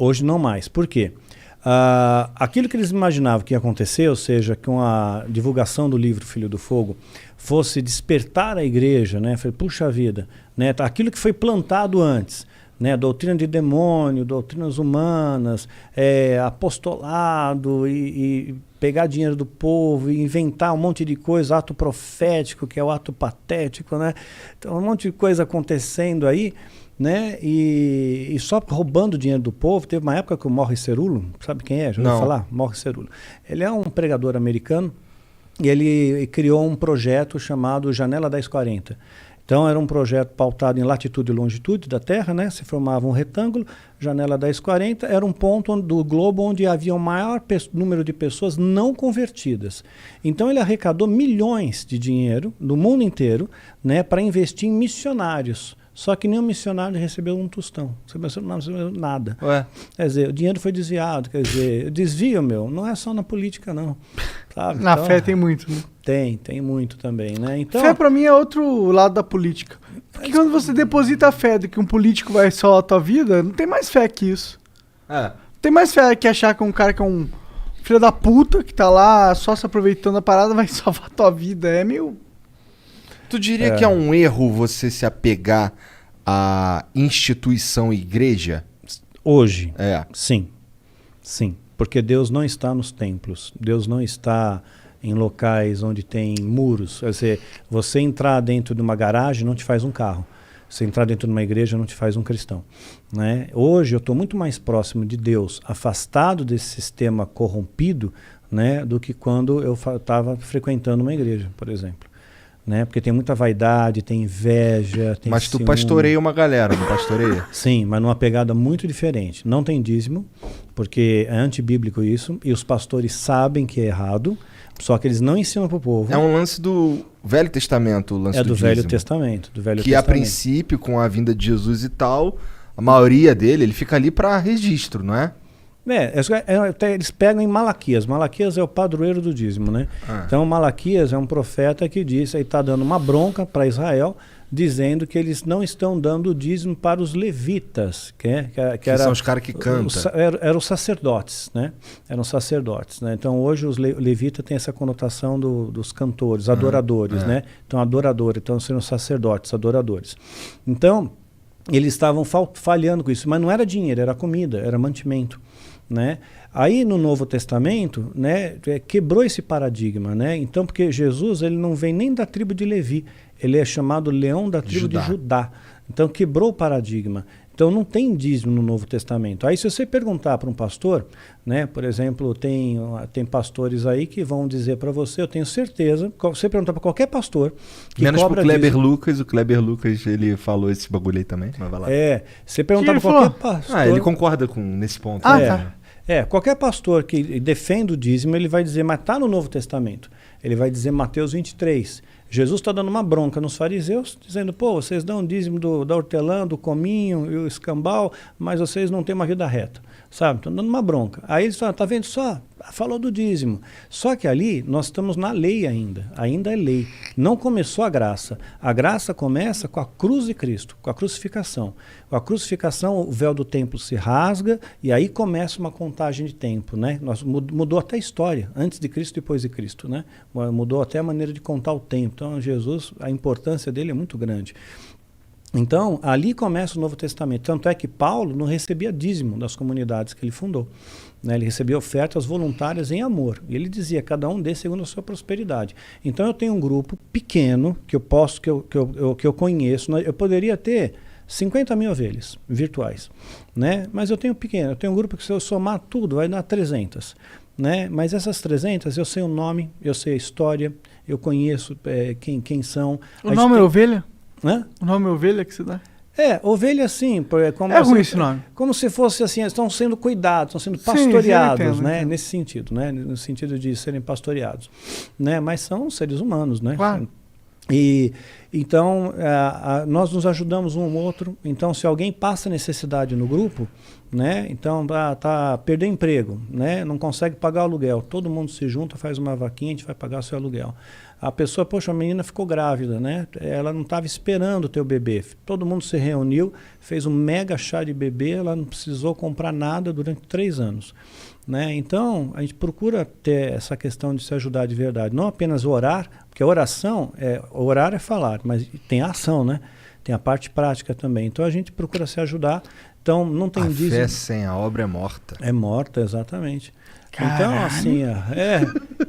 Hoje não mais. Por quê? Aquilo que eles imaginavam que ia acontecer, ou seja, com a divulgação do livro Filho do Fogo, fosse despertar a igreja, né? Falei, puxa vida, né? Aquilo que foi plantado antes, né? Doutrina de demônio, doutrinas humanas, apostolado e pegar dinheiro do povo e inventar um monte de coisa, ato profético, que é o ato patético, né? Então, um monte de coisa acontecendo aí, né? E só roubando dinheiro do povo. Teve uma época que o Morris Cerullo, sabe quem é? Já ouviu falar? Morris Cerullo. Ele é um pregador americano e ele criou um projeto chamado Janela 1040. Então era um projeto pautado em latitude e longitude da Terra, né? Se formava um retângulo, Janela 1040 era um ponto do globo onde havia o maior número de pessoas não convertidas. Então ele arrecadou milhões de dinheiro do mundo inteiro, né, para investir em missionários. Só que nenhum missionário recebeu um tostão, não recebeu nada. Ué. Quer dizer, o dinheiro foi desviado, quer dizer, desvio, não é só na política, não. Sabe? Na fé tem muito, né? Tem muito também, né? Então, fé pra mim é outro lado da política. Porque quando você deposita a fé de que um político vai salvar a tua vida, não tem mais fé que isso. Não tem mais fé que achar que um cara que é um filho da puta, que tá lá só se aproveitando da parada, vai salvar a tua vida. É meio... Tu diria que é um erro você se apegar à instituição igreja? Hoje, sim. Sim, porque Deus não está nos templos. Deus não está em locais onde tem muros. Quer dizer, você entrar dentro de uma garagem não te faz um carro. Você entrar dentro de uma igreja não te faz um cristão, né? Hoje eu estou muito mais próximo de Deus, afastado desse sistema corrompido, né, do que quando eu estava frequentando uma igreja, por exemplo. Né? Porque tem muita vaidade, tem inveja, tem Mas tu ciúme. pastoreia uma galera, não pastoreia? Sim, mas numa pegada muito diferente. Não tem dízimo, porque é antibíblico isso, e os pastores sabem que é errado, só que eles não ensinam para o povo. É um lance do Velho Testamento, o lance do dízimo. Velho Testamento. Do Velho que Testamento. A princípio, com a vinda de Jesus e tal, a maioria dele, ele fica ali para registro, não é? Eles pegam em Malaquias. Malaquias é o padroeiro do dízimo, né? Então Malaquias é um profeta que diz, aí está dando uma bronca para Israel, dizendo que eles não estão dando o dízimo para os levitas, que são os caras que cantam. Eram os sacerdotes, né? Eram sacerdotes, né? Então hoje os levitas têm essa conotação dos cantores, adoradores, né? Então adoradores, então sendo sacerdotes, adoradores. Então eles estavam falhando com isso, mas não era dinheiro, era comida, era mantimento. Né? Aí no Novo Testamento, né, quebrou esse paradigma, né? Então, porque Jesus ele não vem nem da tribo de Levi, ele é chamado Leão da tribo de Judá. Então quebrou o paradigma. Então não tem dízimo no Novo Testamento. Aí se você perguntar para um pastor, né, por exemplo, tem pastores aí que vão dizer para você, eu tenho certeza, você perguntar para qualquer pastor que menos cobra pro Kleber dízimo, Lucas, o Kleber Lucas ele falou esse bagulho aí também, mas vai lá. Você perguntar para qualquer pastor... ele concorda nesse ponto. Qualquer pastor que defende o dízimo, ele vai dizer, mas está no Novo Testamento. Ele vai dizer Mateus 23. Jesus está dando uma bronca nos fariseus, dizendo, vocês dão o dízimo da hortelã, do cominho e o escambau, mas vocês não têm uma vida reta, sabe? Estão dando uma bronca. Aí eles falam, tá vendo só? Falou do dízimo. Só que ali nós estamos na lei ainda é lei. Não começou a graça. A graça começa com a cruz de Cristo, com a crucificação. Com a crucificação, o véu do templo se rasga e aí começa uma contagem de tempo, né? Mudou até a história, antes de Cristo e depois de Cristo, né? Mudou até a maneira de contar o tempo. Então, Jesus, a importância dele é muito grande. Então, ali começa o Novo Testamento. Tanto é que Paulo não recebia dízimo das comunidades que ele fundou. Né? Ele recebia ofertas voluntárias em amor. E ele dizia, cada um dê segundo a sua prosperidade. Então, eu tenho um grupo pequeno que eu conheço. Eu poderia ter 50 mil ovelhas virtuais. Né? Mas eu tenho pequeno. Eu tenho um grupo que, se eu somar tudo, vai dar 300. Né? Mas essas 300, eu sei o nome, eu sei a história, eu conheço quem são. O nome é ovelha? Hã? O nome é ovelha que você dá? Ovelha sim. Como ruim esse nome. Como se fosse assim, estão sendo cuidados, estão sendo pastoreados, sim, entendo. Nesse sentido, né? No sentido de serem pastoreados. Né? Mas são seres humanos, né? Claro. E então nós nos ajudamos um ao outro. Então, se alguém passa necessidade no grupo, né? Então perdeu emprego, né? Não consegue pagar o aluguel. Todo mundo se junta, faz uma vaquinha, a gente vai pagar seu aluguel. A pessoa, poxa, a menina ficou grávida, né? Ela não estava esperando ter o bebê. Todo mundo se reuniu, fez um mega chá de bebê, ela não precisou comprar nada durante 3 anos. Né? Então, a gente procura ter essa questão de se ajudar de verdade. Não apenas orar, porque a oração, orar é falar, mas tem a ação, né? Tem a parte prática também. Então, a gente procura se ajudar. Então, não tem dízimo. A fé sem a obra é morta. É morta, exatamente. Caralho. Então, assim,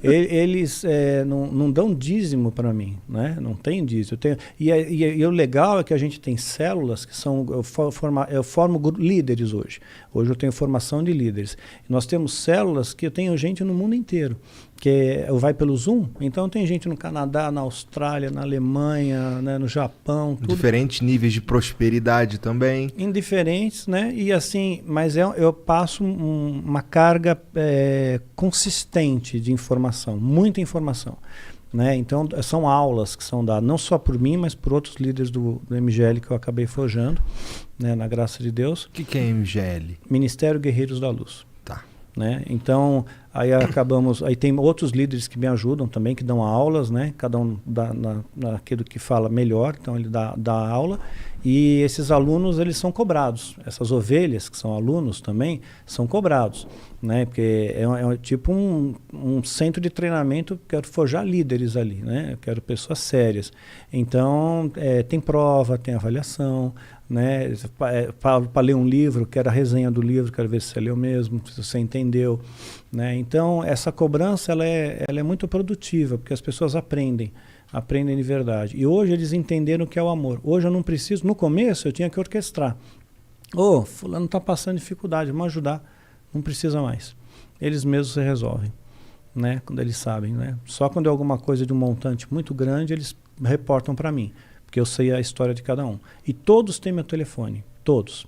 eles não dão dízimo para mim, né? Não tem dízimo. E o legal é que a gente tem células que são... Eu formo líderes hoje. Hoje eu tenho formação de líderes. Nós temos células que eu tenho gente no mundo inteiro. Que vai pelo Zoom, então tem gente no Canadá, na Austrália, na Alemanha, né, no Japão. Tudo. Diferentes níveis de prosperidade também. Indiferentes, né? E assim, mas eu passo uma carga consistente de informação, muita informação. Né? Então, são aulas que são dadas, não só por mim, mas por outros líderes do MGL que eu acabei forjando, né, na graça de Deus. O que é MGL? Ministério Guerreiros da Luz. Tá. Né? Então, aí tem outros líderes que me ajudam também, que dão aulas, né? Cada um dá naquilo que fala melhor, então ele dá aula, e esses alunos, eles são cobrados. Essas ovelhas, que são alunos também, são cobrados, né? Porque é tipo um centro de treinamento, quero forjar líderes ali, né? Eu quero pessoas sérias. Então, tem prova, tem avaliação, né? Para ler um livro, quero a resenha do livro, quero ver se você leu mesmo, se você entendeu, né? Então, essa cobrança ela é muito produtiva, porque as pessoas aprendem de verdade. E hoje eles entenderam o que é o amor. Hoje eu não preciso, no começo eu tinha que orquestrar. Fulano está passando dificuldade, vamos ajudar. Não precisa mais. Eles mesmos se resolvem, né? Quando eles sabem, né? Só quando é alguma coisa de um montante muito grande, eles reportam para mim, porque eu sei a história de cada um. E todos têm meu telefone, todos.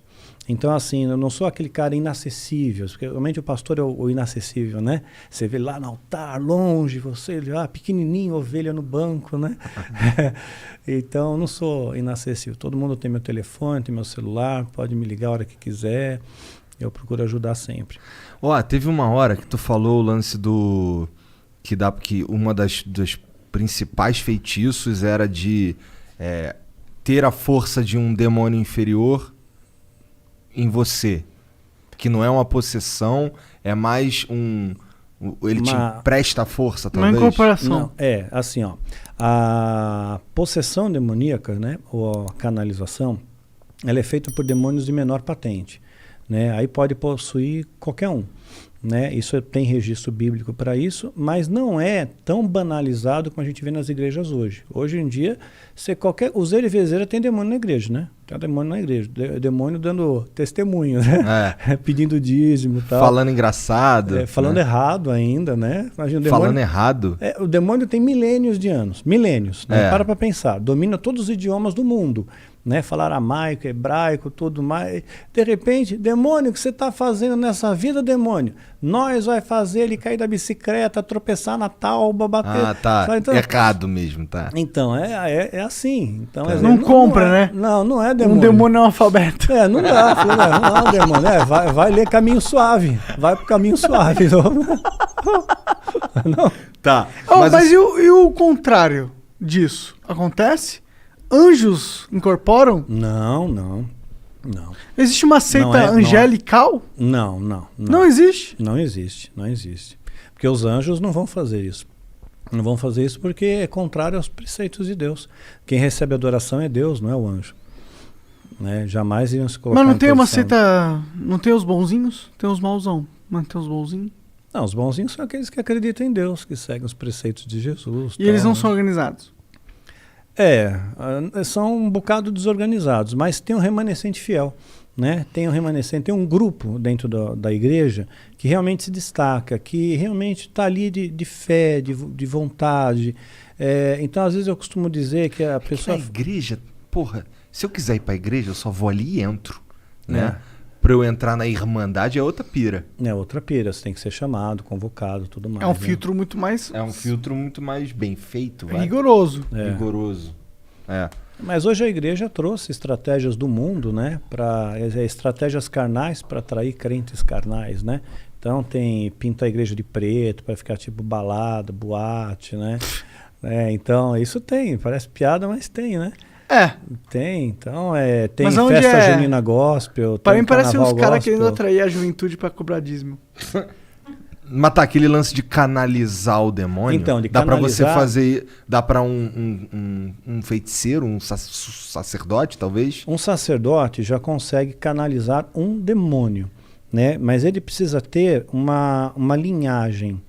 Então, assim, eu não sou aquele cara inacessível, porque realmente o pastor é o inacessível, né? Você vê lá no altar, longe, você pequenininho, ovelha no banco, né? Então, eu não sou inacessível. Todo mundo tem meu telefone, tem meu celular, pode me ligar a hora que quiser. Eu procuro ajudar sempre. Teve uma hora que tu falou o lance do... que uma dos principais feitiços era de ter a força de um demônio inferior em você, que não é uma possessão, é mais ele te empresta força, talvez. Uma incorporação. Não, assim, a possessão demoníaca, né, ou a canalização, ela é feita por demônios de menor patente, né? Aí pode possuir qualquer um, né? Isso tem registro bíblico para isso, mas não é tão banalizado como a gente vê nas igrejas hoje. Hoje em dia, os Zerivezeira tem demônio na igreja, né? Tem demônio na igreja, demônio dando testemunho, né? Pedindo dízimo e tal. Falando engraçado. Falando errado ainda, né? Imagina, falando errado? O demônio tem milênios de anos, né? Para pensar, domina todos os idiomas do mundo, né? Falar aramaico, hebraico, tudo mais. De repente, demônio, o que você está fazendo nessa vida, demônio? Nós vai fazer ele cair da bicicleta, tropeçar na tauba, bater... Ah, tá. Então, errado mesmo, tá. Então, é assim. Então, não compra, né? Não é demônio. Um demônio analfabeto. Não dá. Não, demônio. Vai ler Caminho Suave. Vai pro Caminho Suave. Não. Tá. Mas e o contrário disso? Acontece? Anjos incorporam? Não. Existe uma seita angelical? Não. Não existe? Não existe. Porque os anjos não vão fazer isso. Não vão fazer isso porque é contrário aos preceitos de Deus. Quem recebe adoração é Deus, não é o anjo. Né? Jamais iriam se colocar. Mas não tem uma seita... Não tem os bonzinhos? Tem os mauzão. Mas tem os bonzinhos? Não, os bonzinhos são aqueles que acreditam em Deus, que seguem os preceitos de Jesus. E eles não são organizados? São um bocado desorganizados, mas tem um remanescente fiel, né? Tem um grupo dentro da igreja que realmente se destaca, que realmente está ali de fé, de vontade. Então, às vezes eu costumo dizer que a pessoa... Na igreja, porra, se eu quiser ir para a igreja, eu só vou ali e entro, né? pra eu entrar na Irmandade é outra pira. É outra pira, você tem que ser chamado, convocado, tudo mais. É um filtro muito mais... É um filtro muito mais bem feito. Rigoroso. Rigoroso. É. Mas hoje a igreja trouxe estratégias do mundo, né? Estratégias carnais para atrair crentes carnais, né? Então pinta a igreja de preto para ficar tipo balada, boate, né? Então isso parece piada, mas tem, né? Tem, então tem festa junina gospel. Para mim parece uns caras querendo atrair a juventude para cobrar dízimo. Mas tá, aquele lance de canalizar o demônio. Então, dá pra você fazer. Dá pra um feiticeiro, um sacerdote, talvez? Um sacerdote já consegue canalizar um demônio, né? Mas ele precisa ter uma linhagem,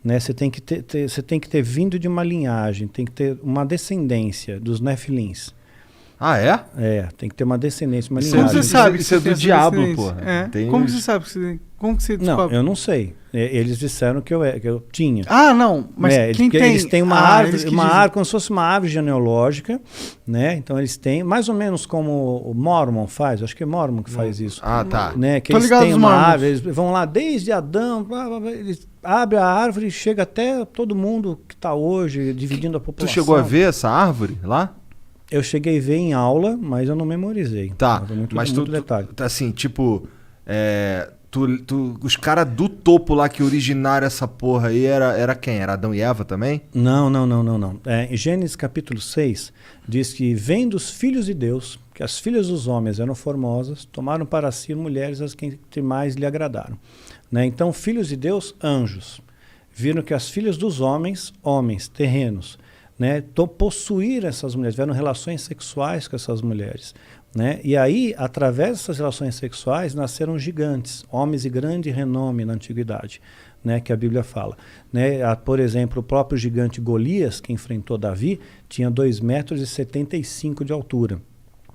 né? Você tem que ter vindo de uma linhagem, tem que ter uma descendência dos Nefilins. Ah, é? Tem que ter uma descendência, uma linhagem. Como você sabe que isso é do diabo, pô. Como você sabe que você... Como que você descobre? Não, eu não sei. Eles disseram que eu tinha. Ah, não. Mas quem tem? Eles têm uma árvore, como se fosse uma árvore genealógica, né? Então eles têm, mais ou menos como o Mormon faz, acho que é Mormon que faz isso. Ah, tá. Né? Que eles têm uma árvore, eles vão lá desde Adão, eles abrem a árvore e chega até todo mundo que está hoje, dividindo a população. Tu chegou a ver essa árvore lá? Eu cheguei a ver em aula, mas eu não memorizei. Tá, mas tu detalhe. Assim, tipo... os caras do topo lá que originaram essa porra aí era quem? Era Adão e Eva também? Não. Em Gênesis capítulo 6, diz que vem dos filhos de Deus, que as filhas dos homens eram formosas, tomaram para si mulheres as que mais lhe agradaram. Né? Então, filhos de Deus, anjos. Viram que as filhas dos homens, terrenos, né? Possuíram essas mulheres, tiveram relações sexuais com essas mulheres. Né? E aí, através dessas relações sexuais, nasceram gigantes, homens de grande renome na antiguidade, né? Que a Bíblia fala. Né? Por exemplo, o próprio gigante Golias, que enfrentou Davi, tinha 2,75 metros de altura.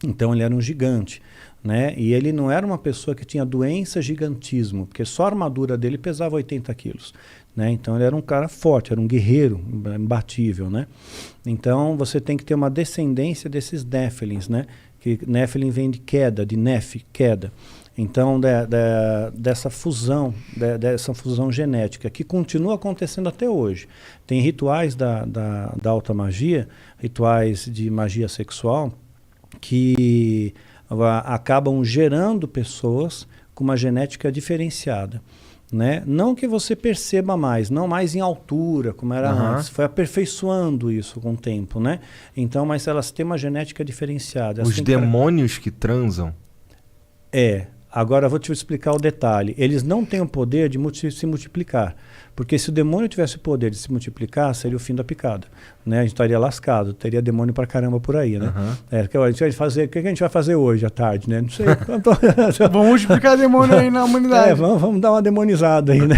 Então ele era um gigante. Né? E ele não era uma pessoa que tinha doença gigantismo, porque só a armadura dele pesava 80 quilos. Né? Então ele era um cara forte, era um guerreiro imbatível. Né? Então você tem que ter uma descendência desses Néfilins, né? Que Néfilim vem de queda, de Nef, queda. Então, dessa fusão genética, que continua acontecendo até hoje. Tem rituais da alta magia, rituais de magia sexual, que acabam gerando pessoas com uma genética diferenciada. Né? Não que você perceba mais, não mais em altura, como era antes. Foi aperfeiçoando isso com o tempo, né? Então, mas elas têm uma genética diferenciada. Os demônios que transam? Agora eu vou te explicar o detalhe. Eles não têm o poder de se multiplicar. Porque se o demônio tivesse o poder de se multiplicar, seria o fim da picada. Né? A gente estaria lascado, teria demônio pra caramba por aí, né? O que a gente vai fazer hoje à tarde, né? Não sei. Vamos multiplicar demônio aí na humanidade. Vamos dar uma demonizada aí, né?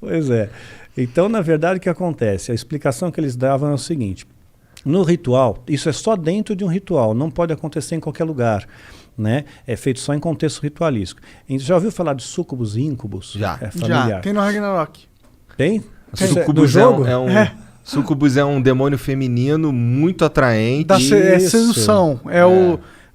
Pois é. Então, na verdade, o que acontece? A explicação que eles davam é o seguinte. No ritual, isso é só dentro de um ritual, não pode acontecer em qualquer lugar. Né? É feito só em contexto ritualístico. Já ouviu falar de súcubus e íncubos? Já. Já. Tem no Ragnarok. Tem? Do jogo? Súcubus é um demônio feminino muito atraente. Sedução.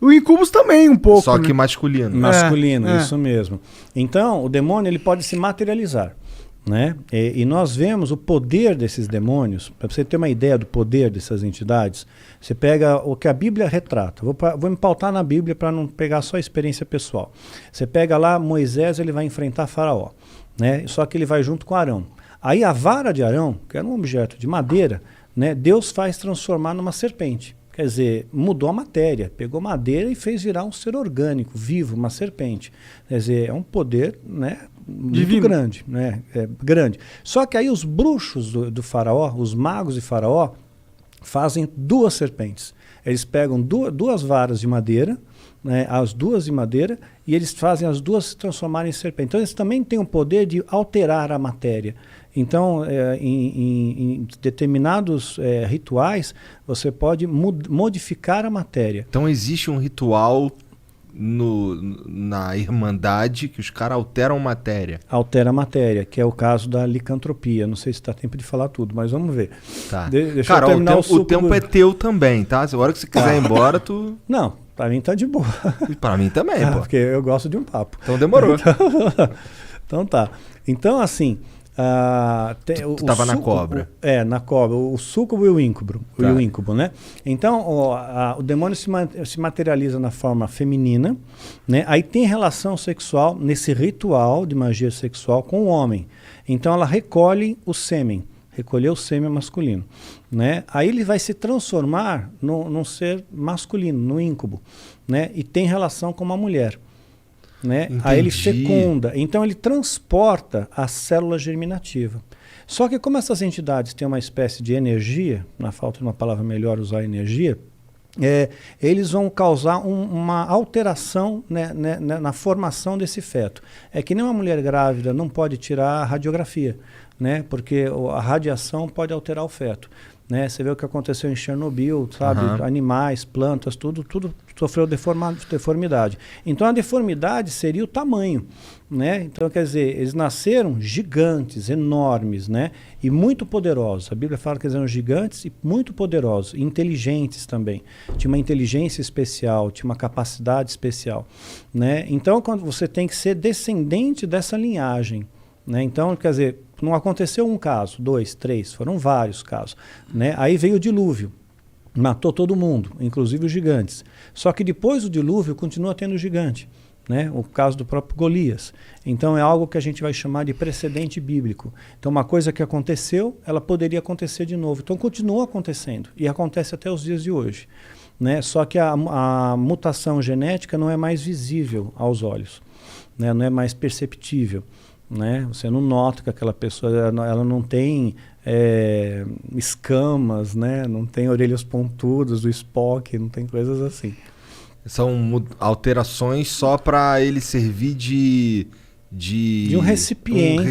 O Incubus também um pouco. Só que masculino. Masculino, isso mesmo. Então, o demônio ele pode se materializar. Né? E nós vemos o poder desses demônios. Para você ter uma ideia do poder dessas entidades, você pega o que a Bíblia retrata. Vou me pautar na Bíblia para não pegar só a experiência pessoal. Você pega lá Moisés, ele vai enfrentar Faraó, né? Só que ele vai junto com Arão. Aí a vara de Arão, que era um objeto de madeira, né? Deus faz transformar numa serpente. Quer dizer, mudou a matéria, pegou madeira e fez virar um ser orgânico, vivo, uma serpente. Quer dizer, é um poder, né, muito divino. Grande, né? Grande. Só que aí os bruxos do faraó, os magos de faraó, fazem duas serpentes. Eles pegam duas varas de madeira, né, as duas de madeira, e eles fazem as duas se transformarem em serpente. Então eles também têm o poder de alterar a matéria. Então, em determinados rituais, você pode modificar a matéria. Então existe um ritual na Irmandade que os caras alteram matéria. Altera a matéria, que é o caso da licantropia. Não sei se está tempo de falar tudo, mas vamos ver. Tá. Deixa eu terminar o tempo é teu também, tá? A hora que você quiser ir embora, tu... Não, Pra mim tá de boa. E pra mim também, pô. Porque eu gosto de um papo. Então demorou. Então tá. Então, assim... tu tava na cobra. Na cobra. O súcubo e o íncubo. Tá. E o íncubo, né? Então, o demônio se materializa na forma feminina, né? Aí tem relação sexual nesse ritual de magia sexual com o homem. Então, ela recolhe o sêmen. Recolher o sêmen masculino, né? Aí ele vai se transformar num ser masculino, no íncubo, né? E tem relação com uma mulher, né? Aí ele fecunda, então ele transporta a célula germinativa. Só que como essas entidades têm uma espécie de energia, na falta de uma palavra melhor usar energia, eles vão causar uma alteração, né, na formação desse feto. É que nem uma mulher grávida não pode tirar a radiografia, né, porque a radiação pode alterar o feto. Né? Você vê o que aconteceu em Chernobyl, sabe? Animais, plantas, tudo sofreu deformidade. Então a deformidade seria o tamanho, né? Então, quer dizer, eles nasceram gigantes, enormes, né? E muito poderosos. A Bíblia fala que eles eram gigantes e muito poderosos, e inteligentes também. Tinha uma inteligência especial, tinha uma capacidade especial, né? Então, quando você tem que ser descendente dessa linhagem, né? Então, quer dizer, não aconteceu um caso, 2, 3, foram vários casos, né? Aí veio o dilúvio, matou todo mundo, inclusive os gigantes. Só que depois do dilúvio continua tendo gigante, né? O caso do próprio Golias. Então é algo que a gente vai chamar de precedente bíblico. Então uma coisa que aconteceu, ela poderia acontecer de novo. Então continuou acontecendo e acontece até os dias de hoje, né? Só que a mutação genética não é mais visível aos olhos, né? Não é mais perceptível. Né? Você não nota que aquela pessoa ela não tem escamas, né? Não tem orelhas pontudas do Spock, não tem coisas assim. São alterações só para ele servir de um recipiente.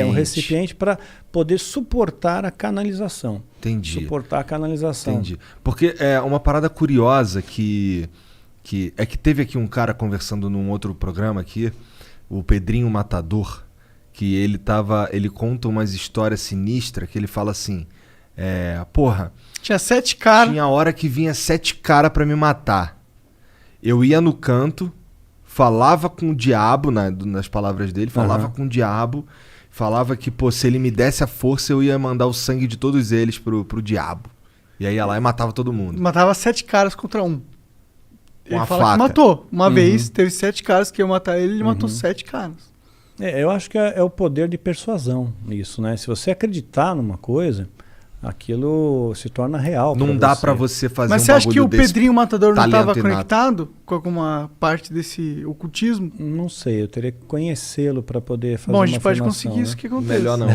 Um recipiente para poder suportar a canalização. Entendi. Suportar a canalização. Entendi. Porque é uma parada curiosa que teve aqui um cara conversando num outro programa aqui, o Pedrinho Matador, que ele conta umas histórias sinistras, que ele fala assim, porra... Tinha 7 caras. Tinha hora que vinha 7 caras pra me matar. Eu ia no canto, falava com o diabo, nas palavras dele, falava com o diabo, falava que, pô, se ele me desse a força, eu ia mandar o sangue de todos eles pro diabo. E aí ia lá e matava todo mundo. Matava 7 caras contra um. Ele fala faca. que matou. Uma vez, teve 7 caras que iam matar ele, ele matou 7 caras. Eu acho que é o poder de persuasão isso, né? Se você acreditar numa coisa, aquilo se torna real. Não dá pra você fazer Mas um você acha que o desse Pedrinho Matador não estava talento inato? conectado com alguma parte desse ocultismo? Não sei, eu teria que conhecê-lo para poder fazer Bom, uma a gente pode afirmação, conseguir né? isso que acontece. Melhor não.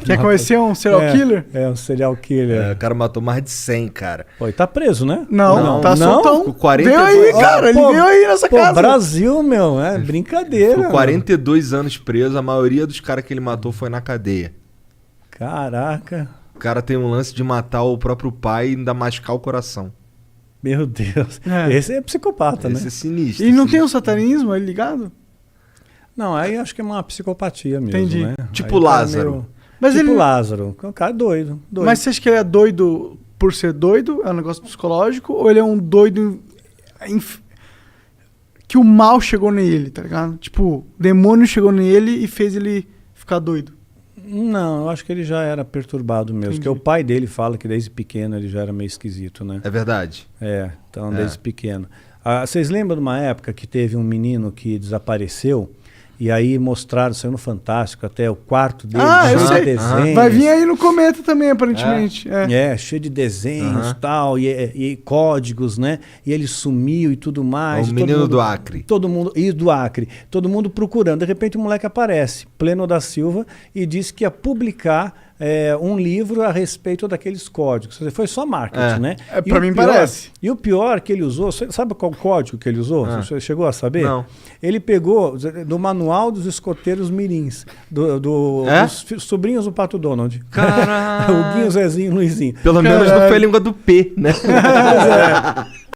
Quer conhecer um serial killer? Um serial killer. O cara matou mais de 100, cara. Pô, e tá preso, né? Não, tá soltão. Com 42 veio aí, cara, ele veio aí nessa casa. Brasil, meu, brincadeira. Ficou 42 anos preso, a maioria dos caras que ele matou foi na cadeia. Caraca. O cara tem um lance de matar o próprio pai e ainda machucar o coração. Meu Deus. Esse é psicopata, né? Esse é sinistro. E não tem um satanismo aí ligado? Não, aí acho que é uma psicopatia mesmo, Entendi. né? Tipo aí Lázaro. Mas tipo ele... Lázaro. O cara é doido. Mas você acha que ele é doido por ser doido? É um negócio psicológico? Ou ele é um doido que o mal chegou nele, tá ligado? Tipo, o demônio chegou nele e fez ele ficar doido. Não, eu acho que ele já era perturbado mesmo. Entendi. Porque o pai dele fala que desde pequeno ele já era meio esquisito, né? É verdade. Então desde pequeno. Vocês lembram de uma época que teve um menino que desapareceu? E aí mostraram, saiu no Fantástico, até o quarto dele, eu cheio sei. de desenhos. Vai vir aí no Cometa também, aparentemente. Cheio de desenhos tal, e códigos, né? E ele sumiu e tudo mais. O menino do Acre. Do Acre. Todo mundo procurando. De repente o moleque aparece, Pleno da Silva, e disse que ia publicar um livro a respeito daqueles códigos. Foi só marketing, né? Pra mim parece. E o pior que ele usou, sabe qual código que ele usou? Você chegou a saber? Não. Ele pegou do manual dos escoteiros mirins, dos sobrinhos do Pato Donald. Caralho. O Guinho, Zezinho e Luizinho. Pelo menos não foi a língua do P, né?